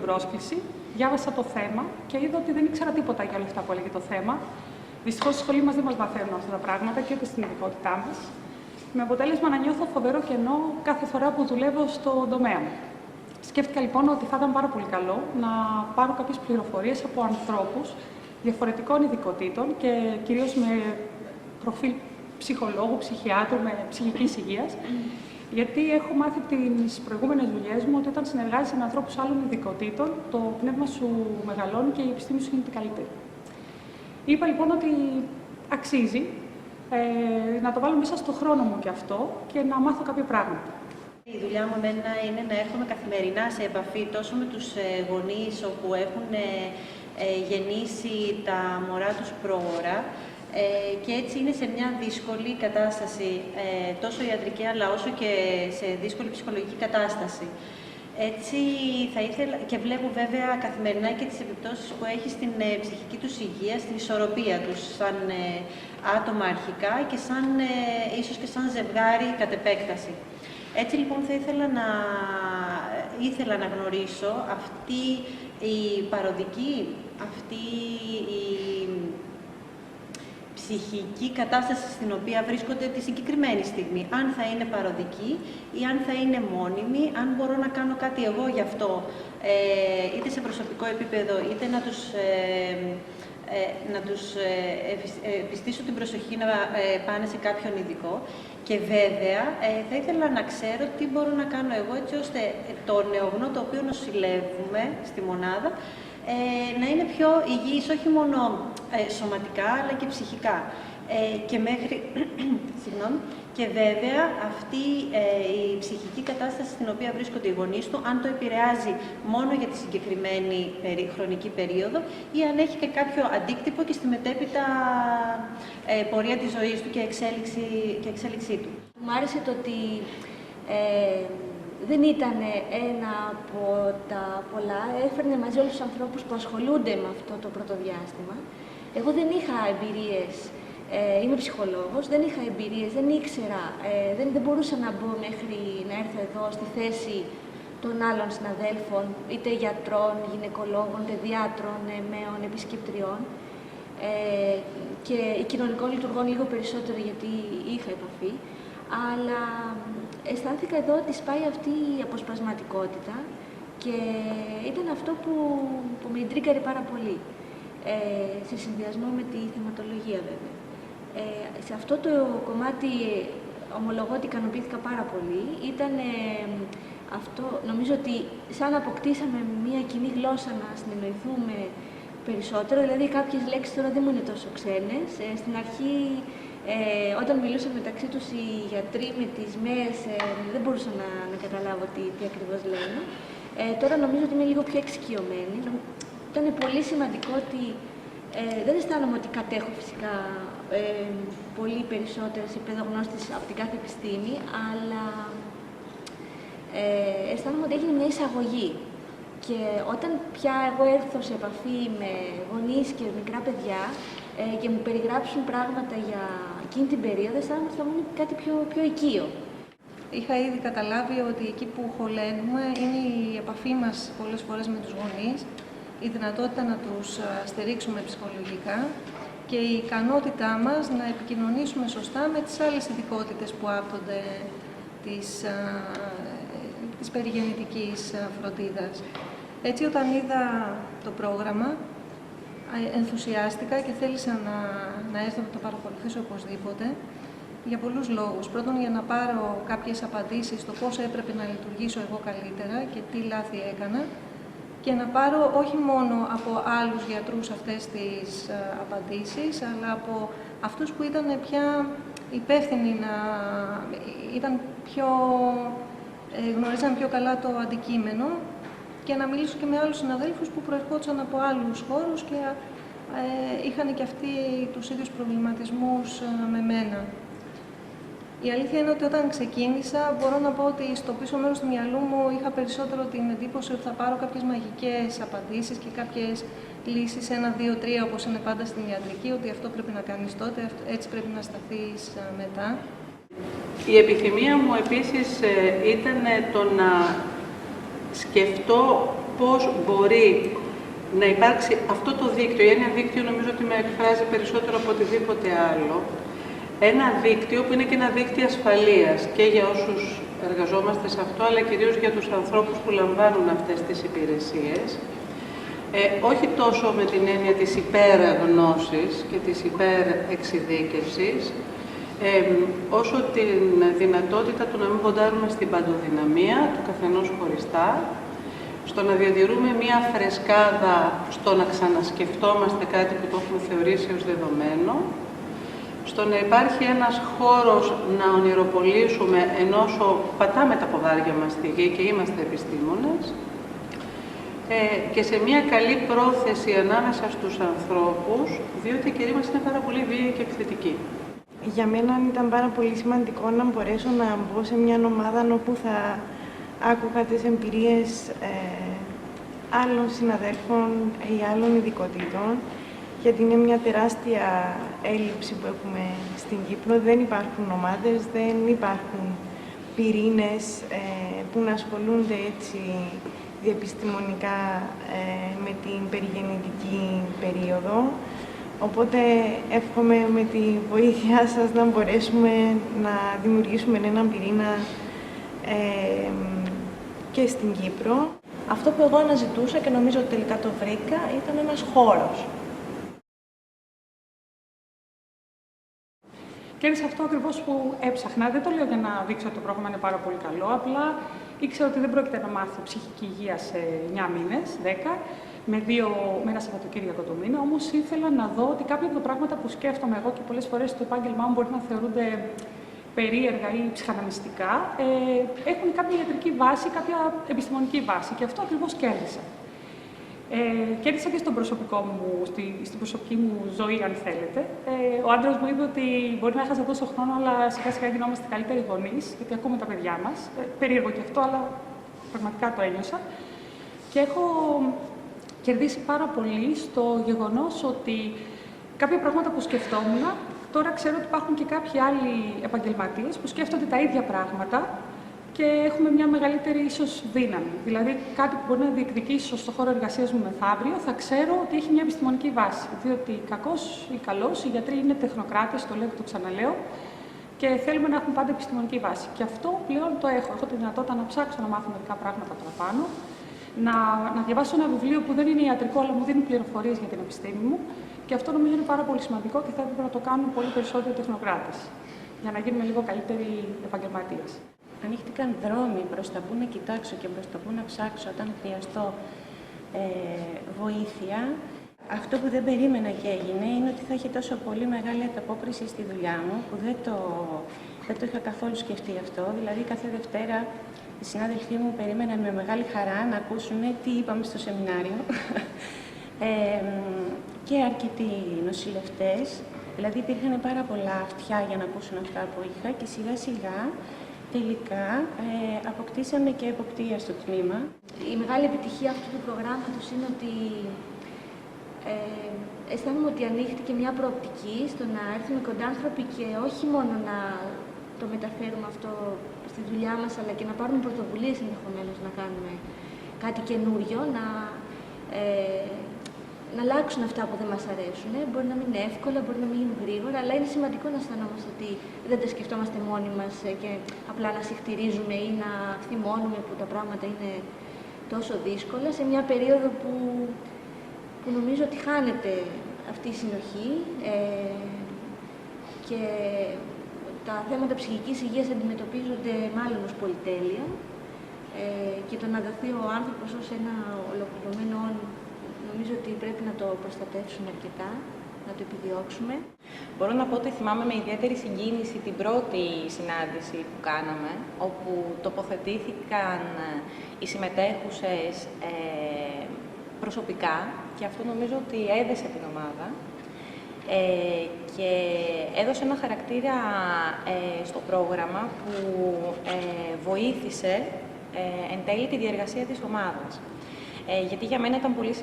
πρόσκληση, διάβασα το θέμα και είδα ότι δεν ήξερα τίποτα για όλα αυτά που έλεγε το θέμα. Δυστυχώς στη σχολή μας δεν μας μαθαίνουν αυτά τα πράγματα και ούτε στην ειδικότητά μας. Με αποτέλεσμα να νιώθω φοβερό κενό κάθε φορά που δουλεύω στον τομέα μου. Σκέφτηκα λοιπόν ότι θα ήταν πάρα πολύ καλό να πάρω κάποιες πληροφορίες από ανθρώπους διαφορετικών ειδικοτήτων και κυρίως με προφίλ ψυχολόγου, ψυχιάτρου, με ψυχικής υγείας. Γιατί έχω μάθει τις προηγούμενες δουλειές μου ότι όταν συνεργάζεσαι με ανθρώπους άλλων ειδικοτήτων, το πνεύμα σου μεγαλώνει και η επιστήμη σου γίνεται καλύτερη. Είπα λοιπόν ότι αξίζει να το βάλω μέσα στο χρόνο μου και αυτό και να μάθω κάποια πράγματα. Η δουλειά μου εμένα είναι να έρχομαι καθημερινά σε επαφή τόσο με τους γονείς όπου έχουν γεννήσει τα μωρά τους πρόωρα και έτσι είναι σε μια δύσκολη κατάσταση, τόσο ιατρική αλλά όσο και σε δύσκολη ψυχολογική κατάσταση. Έτσι θα ήθελα και βλέπω βέβαια καθημερινά και τις επιπτώσεις που έχει στην ψυχική τους υγεία, στην ισορροπία τους σαν άτομα αρχικά και ίσως και σαν ζευγάρι κατ' επέκταση. Έτσι λοιπόν θα ήθελα να γνωρίσω αυτή η παροδική, αυτή η ψυχική κατάσταση στην οποία βρίσκονται τη συγκεκριμένη στιγμή. Αν θα είναι παροδική ή αν θα είναι μόνιμη, αν μπορώ να κάνω κάτι εγώ γι' αυτό, είτε σε προσωπικό επίπεδο, είτε να τους επιστήσω την προσοχή να πάνε σε κάποιον ειδικό. Και βέβαια θα ήθελα να ξέρω τι μπορώ να κάνω εγώ έτσι ώστε το νεογνώ το οποίο νοσηλεύουμε στη μονάδα να είναι πιο υγιής όχι μόνο σωματικά αλλά και ψυχικά. Και βέβαια αυτή η ψυχική κατάσταση στην οποία βρίσκονται οι γονείς του, αν το επηρεάζει μόνο για τη συγκεκριμένη χρονική περίοδο ή αν έχει και κάποιο αντίκτυπο και στη μετέπειτα πορεία της ζωής του και εξέλιξή του. Μου άρεσε το ότι δεν ήταν ένα από τα πολλά, έφερνε μαζί όλους τους ανθρώπους που ασχολούνται με αυτό το πρώτο διάστημα. Εγώ δεν είχα εμπειρίες. Είμαι ψυχολόγος, δεν είχα εμπειρίες, δεν ήξερα, δεν μπορούσα να μπω μέχρι να έρθω εδώ στη θέση των άλλων συναδέλφων, είτε γιατρών, γυναικολόγων, παιδιάτρων, μέων, επισκεπτριών και κοινωνικών λειτουργών λίγο περισσότερο γιατί είχα επαφή, αλλά αισθάνθηκα εδώ ότι σπάει αυτή η αποσπασματικότητα και ήταν αυτό που με ιντρίκαρε πάρα πολύ, σε συνδυασμό με τη θεματολογία βέβαια. Σε αυτό το κομμάτι ομολογώ ότι ικανοποιήθηκα πάρα πολύ. Ήταν αυτό, νομίζω ότι σαν αποκτήσαμε μια κοινή γλώσσα να συνεννοηθούμε περισσότερο, δηλαδή κάποιες λέξεις τώρα δεν μου είναι τόσο ξένες. Στην αρχή, όταν μιλούσαν μεταξύ τους οι γιατροί με τις ΜΕΕΣ, δεν μπορούσα να καταλάβω τι ακριβώς λένε. Τώρα νομίζω ότι είμαι λίγο πιο εξοικειωμένη. Ήταν πολύ σημαντικό ότι δεν αισθάνομαι ότι κατέχω φυσικά πολύ περισσότερες επαιδογνώστες από την κάθε επιστήμη, αλλά αισθάνομαι ότι έγινε μια εισαγωγή. Και όταν πια εγώ έρθω σε επαφή με γονείς και μικρά παιδιά και μου περιγράψουν πράγματα για εκείνη την περίοδο, αισθάνομαι ότι θα μου είναι κάτι πιο οικείο. Είχα ήδη καταλάβει ότι εκεί που χωλένουμε είναι η επαφή μας πολλές φορές με τους γονείς, η δυνατότητα να τους στηρίξουμε ψυχολογικά και η ικανότητά μας να επικοινωνήσουμε σωστά με τις άλλες ειδικότητες που άπτονται της περιγεννητικής φροντίδας. Έτσι, όταν είδα το πρόγραμμα, ενθουσιάστηκα και θέλησα να έρθω να το παρακολουθήσω οπωσδήποτε, για πολλούς λόγους. Πρώτον, για να πάρω κάποιες απαντήσεις στο πώς έπρεπε να λειτουργήσω εγώ καλύτερα και τι λάθη έκανα, και να πάρω όχι μόνο από άλλους γιατρούς αυτές τις απαντήσεις, αλλά από αυτούς που ήταν πια υπεύθυνοι γνωρίζαν πιο καλά το αντικείμενο και να μιλήσω και με άλλους συναδέλφους που προερχόντουσαν από άλλους χώρους και είχαν και αυτοί τους ίδιους προβληματισμούς με μένα. Η αλήθεια είναι ότι όταν ξεκίνησα, μπορώ να πω ότι στο πίσω μέρος του μυαλού μου είχα περισσότερο την εντύπωση ότι θα πάρω κάποιες μαγικές απαντήσεις και κάποιες λύσεις 1, 2, 3, όπως είναι πάντα στην ιατρική, ότι αυτό πρέπει να κάνεις τότε, έτσι πρέπει να σταθείς μετά. Η επιθυμία μου επίσης ήταν το να σκεφτώ πώς μπορεί να υπάρξει αυτό το δίκτυο. Η έννοια δίκτυο νομίζω ότι με εκφράζει περισσότερο από οτιδήποτε άλλο. Ένα δίκτυο που είναι και ένα δίκτυο ασφαλείας και για όσους εργαζόμαστε σε αυτό, αλλά κυρίως για τους ανθρώπους που λαμβάνουν αυτές τις υπηρεσίες. Όχι τόσο με την έννοια της υπεραγνώσης και της υπερεξειδίκευσης, όσο την δυνατότητα του να μην ποντάρουμε στην παντοδυναμία του καθενός χωριστά, στο να διατηρούμε μία φρεσκάδα, στο να ξανασκεφτόμαστε κάτι που το έχουμε θεωρήσει ως δεδομένο, στο να υπάρχει ένας χώρος να ονειροπολίσουμε ενώ πατάμε τα ποδάρια μας στη γη και είμαστε επιστήμονες, και σε μια καλή πρόθεση ανάμεσα στους ανθρώπους, διότι η καιρή μας είναι πάρα πολύ βίαιη και επιθετική. Για μένα ήταν πάρα πολύ σημαντικό να μπορέσω να μπω σε μια ομάδα όπου θα άκουγα τις εμπειρίες άλλων συναδέλφων ή άλλων ειδικοτήτων, γιατί είναι μια τεράστια έλλειψη που έχουμε στην Κύπρο. Δεν υπάρχουν ομάδες, δεν υπάρχουν πυρήνες που να ασχολούνται έτσι διεπιστημονικά με την περιγεννητική περίοδο. Οπότε εύχομαι με τη βοήθειά σας να μπορέσουμε να δημιουργήσουμε έναν πυρήνα και στην Κύπρο. Αυτό που εγώ αναζητούσα και νομίζω ότι τελικά το βρήκα ήταν ένας χώρος. Και είναι σε αυτό ακριβώς που έψαχνα. Δεν το λέω για να δείξω ότι το πρόγραμμα είναι πάρα πολύ καλό, απλά ήξερα ότι δεν πρόκειται να μάθω ψυχική υγεία σε 9 μήνες, 10, με ένα Σαββατοκύριακο το μήνα. Όμως ήθελα να δω ότι κάποια από τα πράγματα που σκέφτομαι εγώ και πολλές φορές στο επάγγελμά μου μπορεί να θεωρούνται περίεργα ή ψυχαναμιστικά, έχουν κάποια ιατρική βάση, κάποια επιστημονική βάση. Και αυτό ακριβώς κέρδισα. Κέρδισα και στην προσωπική μου ζωή, αν θέλετε. Ο άντρας μου είπε ότι μπορεί να έχασα τόσο χρόνο, αλλά σιγά σιγά γινόμαστε καλύτεροι γονείς, γιατί ακούμε τα παιδιά μας. Περίεργο και αυτό, αλλά πραγματικά το ένιωσα. Και έχω κερδίσει πάρα πολύ στο γεγονός ότι κάποια πράγματα που σκεφτόμουν, τώρα ξέρω ότι υπάρχουν και κάποιοι άλλοι επαγγελματίες που σκέφτονται τα ίδια πράγματα και έχουμε μια μεγαλύτερη ίσως δύναμη. Δηλαδή, κάτι που μπορεί να διεκδικήσω στο χώρο εργασίας μου μεθαύριο, θα ξέρω ότι έχει μια επιστημονική βάση. Διότι κακός ή καλός, οι γιατροί είναι τεχνοκράτες, το λέω και το ξαναλέω, και θέλουμε να έχουμε πάντα επιστημονική βάση. Και αυτό πλέον το έχω. Έχω τη δυνατότητα να ψάξω να μάθω μερικά πράγματα παραπάνω, να διαβάσω ένα βιβλίο που δεν είναι ιατρικό, αλλά μου δίνει πληροφορίες για την επιστήμη μου. Και αυτό νομίζω είναι πάρα πολύ σημαντικό και θα έπρεπε να το κάνουν πολύ περισσότεροι τεχνοκράτες, για να γίνουμε λίγο καλύτεροι επαγγελματίες. Ανοίχτηκαν δρόμοι προς τα που να κοιτάξω και προς τα που να ψάξω όταν χρειαστώ βοήθεια. Αυτό που δεν περίμενα και έγινε είναι ότι θα έχει τόσο πολύ μεγάλη ανταπόκριση στη δουλειά μου, που δεν το είχα καθόλου σκεφτεί αυτό. Δηλαδή, κάθε Δευτέρα οι συνάδελφοί μου περίμεναν με μεγάλη χαρά να ακούσουν τι είπαμε στο σεμινάριο. Και αρκετοί νοσηλευτές. Δηλαδή, υπήρχαν πάρα πολλά αυτιά για να ακούσουν αυτά που είχα και σιγά σιγά τελικά αποκτήσαμε και εποπτεία στο τμήμα. Η μεγάλη επιτυχία αυτού του προγράμματος είναι ότι αισθάνομαι ότι ανοίχτηκε μια προοπτική στο να έρθουμε κοντά άνθρωποι και όχι μόνο να το μεταφέρουμε αυτό στη δουλειά μας, αλλά και να πάρουμε πρωτοβουλίες ενδεχομένως να κάνουμε κάτι καινούριο, να αλλάξουν αυτά που δεν μας αρέσουν. Μπορεί να μην είναι εύκολα, μπορεί να μην είναι γρήγορα, αλλά είναι σημαντικό να αισθανόμαστε ότι δεν τα σκεφτόμαστε μόνοι μας και απλά να συχτηρίζουμε ή να θυμώνουμε που τα πράγματα είναι τόσο δύσκολα, σε μια περίοδο που νομίζω ότι χάνεται αυτή η συνοχή και τα θέματα ψυχικής υγείας αντιμετωπίζονται μάλλον ως πολυτέλεια και το να δοθεί ο άνθρωπος ως ένα ολοκληρωμένο νομίζω ότι πρέπει να το προστατεύσουμε αρκετά, να το επιδιώξουμε. Μπορώ να πω ότι θυμάμαι με ιδιαίτερη συγκίνηση την πρώτη συνάντηση που κάναμε, όπου τοποθετήθηκαν οι συμμετέχουσες προσωπικά και αυτό νομίζω ότι έδεσε την ομάδα και έδωσε ένα χαρακτήρα στο πρόγραμμα που βοήθησε εν τέλει τη διεργασία της ομάδας. Γιατί για μένα ήταν πολύ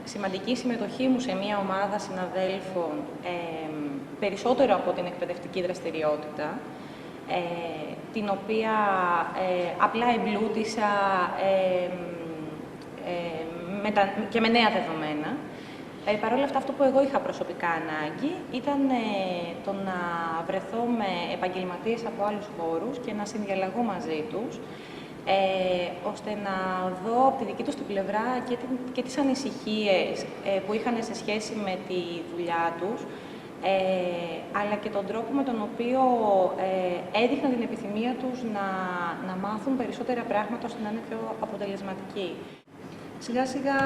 σημαντική η συμμετοχή μου σε μια ομάδα συναδέλφων περισσότερο από την εκπαιδευτική δραστηριότητα, την οποία απλά εμπλούτησα και με νέα δεδομένα. Παρ' όλα αυτά, αυτό που εγώ είχα προσωπικά ανάγκη ήταν το να βρεθώ με επαγγελματίες από άλλους χώρους και να συνδιαλλαγώ μαζί τους, ώστε να δω από τη δική τους την πλευρά και τις ανησυχίες που είχαν σε σχέση με τη δουλειά τους, αλλά και τον τρόπο με τον οποίο έδειχναν την επιθυμία τους να μάθουν περισσότερα πράγματα ώστε να είναι πιο αποτελεσματικοί. Σιγά σιγά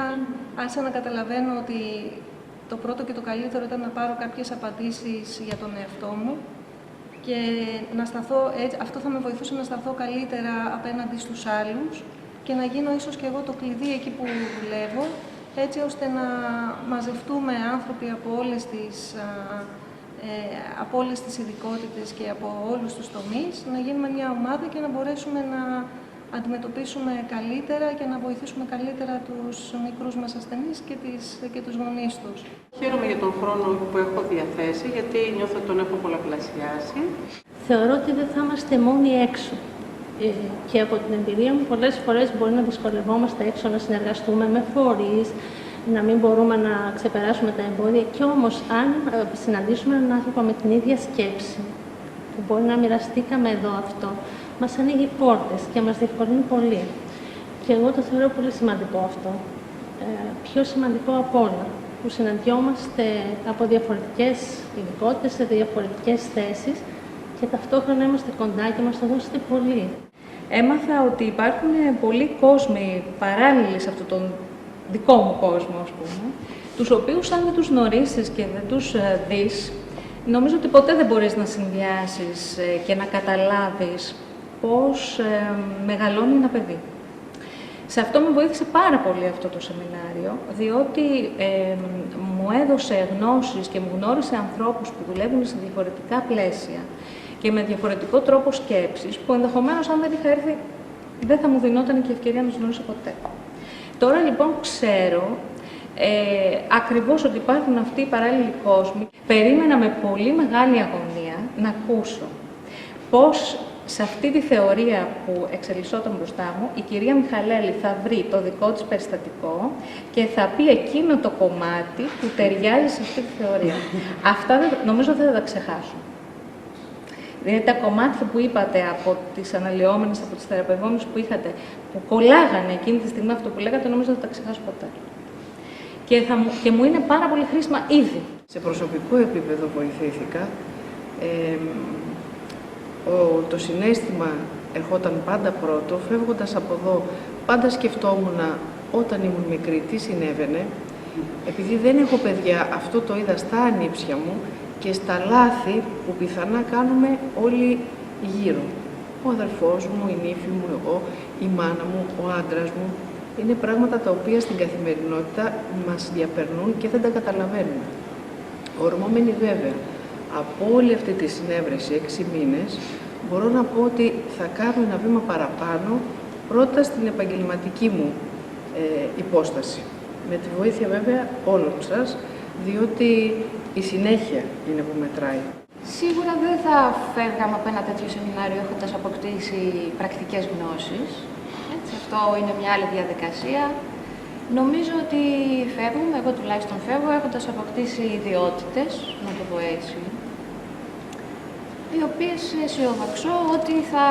άρχισα να καταλαβαίνω ότι το πρώτο και το καλύτερο ήταν να πάρω κάποιες απαντήσεις για τον εαυτό μου και να σταθώ έτσι, αυτό θα με βοηθούσε να σταθώ καλύτερα απέναντι στους άλλους και να γίνω ίσως και εγώ το κλειδί εκεί που δουλεύω, έτσι ώστε να μαζευτούμε άνθρωποι από όλες τις ειδικότητες και από όλους τους τομείς, να γίνουμε μια ομάδα και να μπορέσουμε να αντιμετωπίσουμε καλύτερα και να βοηθήσουμε καλύτερα τους μικρούς μας ασθενείς και τους γονείς τους. Χαίρομαι για τον χρόνο που έχω διαθέσει, γιατί νιώθω ότι τον έχω πολλαπλασιάσει. Θεωρώ ότι δεν θα είμαστε μόνοι έξω. Και από την εμπειρία μου, πολλές φορές μπορεί να δυσκολευόμαστε έξω να συνεργαστούμε με φορείς, να μην μπορούμε να ξεπεράσουμε τα εμπόδια. Και όμως, αν συναντήσουμε έναν άνθρωπο με την ίδια σκέψη, που μπορεί να μοιραστήκαμε εδώ αυτό, μας ανοίγει πόρτες και μας διευκολύνει πολύ. Και εγώ το θεωρώ πολύ σημαντικό αυτό. Πιο σημαντικό απ' όλα, που συναντιόμαστε από διαφορετικές ειδικότητες, σε διαφορετικές θέσεις και ταυτόχρονα είμαστε κοντά και μας το δώσετε πολύ. Έμαθα ότι υπάρχουν πολλοί κόσμοι παράλληλοι σε αυτόν τον δικό μου κόσμο, ας πούμε, τους οποίους αν δεν τους γνωρίσεις και δεν τους δεις, νομίζω ότι ποτέ δεν μπορείς να συνδυάσεις και να καταλάβεις πώς μεγαλώνει ένα παιδί. Σε αυτό με βοήθησε πάρα πολύ αυτό το σεμινάριο, διότι μου έδωσε γνώσεις και μου γνώρισε ανθρώπους που δουλεύουν σε διαφορετικά πλαίσια και με διαφορετικό τρόπο σκέψης, που ενδεχομένως αν δεν είχα έρθει δεν θα μου δινόταν και ευκαιρία να τους γνωρίσω ποτέ. Τώρα λοιπόν ξέρω ακριβώς ότι υπάρχουν αυτοί οι παράλληλοι κόσμοι. Περίμενα με πολύ μεγάλη αγωνία να ακούσω πώς σε αυτή τη θεωρία που εξελισσόταν μπροστά μου, η κυρία Μιχαλέλη θα βρει το δικό της περιστατικό και θα πει εκείνο το κομμάτι που ταιριάζει σε αυτή τη θεωρία. Αυτά νομίζω δεν θα τα ξεχάσω. Δηλαδή τα κομμάτια που είπατε από τις αναλυόμενες, από τις θεραπευόμενες που είχατε, που κολλάγανε εκείνη τη στιγμή αυτό που λέγατε, νομίζω δεν θα τα ξεχάσω ποτέ. Και μου είναι πάρα πολύ χρήσιμα ήδη. Σε προσωπικό επίπεδο βοηθήθηκα. Το συναίσθημα ερχόταν πάντα πρώτο, φεύγοντας από εδώ, πάντα σκεφτόμουν όταν ήμουν μικρή τι συνέβαινε. Επειδή δεν έχω παιδιά, αυτό το είδα στα ανήψια μου και στα λάθη που πιθανά κάνουμε όλοι γύρω. Ο αδερφός μου, η νύφη μου, εγώ, η μάνα μου, ο άντρας μου. Είναι πράγματα τα οποία στην καθημερινότητα μας διαπερνούν και δεν τα καταλαβαίνουμε. Ορμόμενοι βέβαια από όλη αυτή τη συνέβρεση 6 μήνες, μπορώ να πω ότι θα κάνω ένα βήμα παραπάνω πρώτα στην επαγγελματική μου υπόσταση. Με τη βοήθεια βέβαια όλων σας, διότι η συνέχεια είναι που μετράει. Σίγουρα δεν θα φεύγαμε από ένα τέτοιο σεμινάριο έχοντας αποκτήσει πρακτικές γνώσεις. Έτσι, αυτό είναι μια άλλη διαδικασία. Νομίζω ότι φεύγουμε, εγώ τουλάχιστον φεύγω, έχοντας αποκτήσει ιδιότητες, να το πω έτσι, οι οποίες αισιοδοξώ ότι θα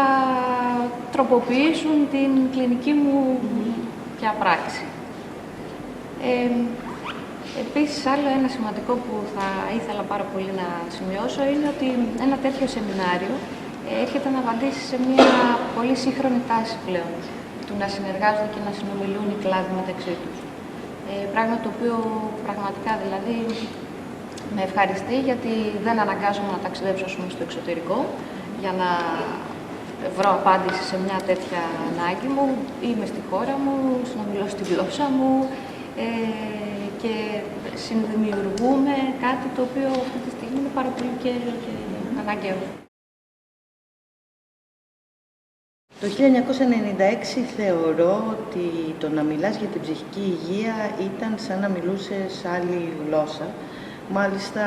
τροποποιήσουν την κλινική μου πια πράξη. Επίσης, άλλο ένα σημαντικό που θα ήθελα πάρα πολύ να σημειώσω είναι ότι ένα τέτοιο σεμινάριο έρχεται να απαντήσει σε μια πολύ σύγχρονη τάση πλέον του να συνεργάζονται και να συνομιλούν οι κλάδοι μεταξύ τους. Πράγμα το οποίο πραγματικά δηλαδή με ευχαριστεί, γιατί δεν αναγκάζομαι να ταξιδέψω στο εξωτερικό για να βρω απάντηση σε μια τέτοια ανάγκη μου. Είμαι στη χώρα μου, συνομιλώ στη γλώσσα μου και συνδημιουργούμε κάτι το οποίο αυτή τη στιγμή είναι πάρα πολύ κέριο και αναγκαίο. Το 1996 θεωρώ ότι το να μιλάς για την ψυχική υγεία ήταν σαν να μιλούσες άλλη γλώσσα. Μάλιστα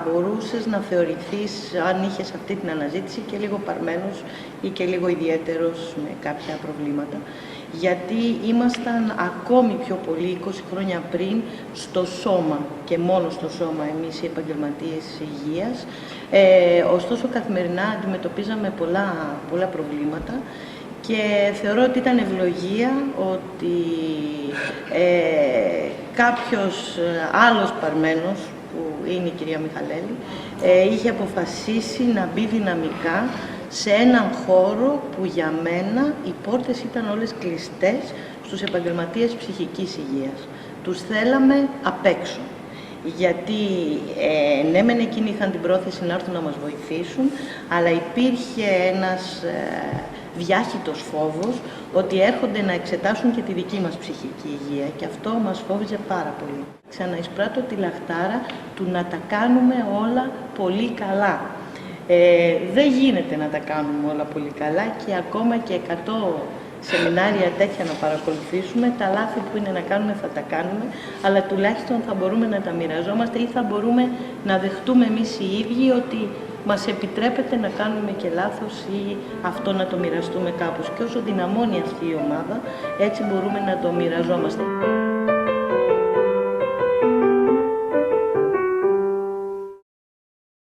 μπορούσες να θεωρηθείς, αν είχες αυτή την αναζήτηση, και λίγο παρμένος ή και λίγο ιδιαίτερος με κάποια προβλήματα. γιατί ήμασταν ακόμη πιο πολύ 20 χρόνια πριν στο σώμα και μόνο στο σώμα εμείς οι επαγγελματίες της υγείας. Ωστόσο καθημερινά αντιμετωπίζαμε πολλά προβλήματα και θεωρώ ότι ήταν ευλογία ότι κάποιος άλλος παρμένος, που είναι η κυρία Μιχαλέλη, είχε αποφασίσει να μπει δυναμικά σε έναν χώρο που για μένα οι πόρτες ήταν όλες κλειστές στους επαγγελματίες ψυχικής υγείας. Τους θέλαμε απ' έξω. Γιατί ναι μεν εκείνοι είχαν την πρόθεση να έρθουν να μας βοηθήσουν, αλλά υπήρχε ένας διάχυτος φόβος ότι έρχονται να εξετάσουν και τη δική μας ψυχική υγεία και αυτό μας φόβιζε πάρα πολύ. Ξαναεισπράττω τη λαχτάρα του να τα κάνουμε όλα πολύ καλά. Δεν γίνεται να τα κάνουμε όλα πολύ καλά και ακόμα και 100 σεμινάρια τέτοια να παρακολουθήσουμε, τα λάθη που είναι να κάνουμε θα τα κάνουμε, αλλά τουλάχιστον θα μπορούμε να τα μοιραζόμαστε ή θα μπορούμε να δεχτούμε εμείς οι ίδιοι ότι μας επιτρέπεται να κάνουμε και λάθος ή αυτό να το μοιραστούμε κάπως. Και όσο δυναμώνει αυτή η ομάδα, έτσι μπορούμε να το μοιραζόμαστε.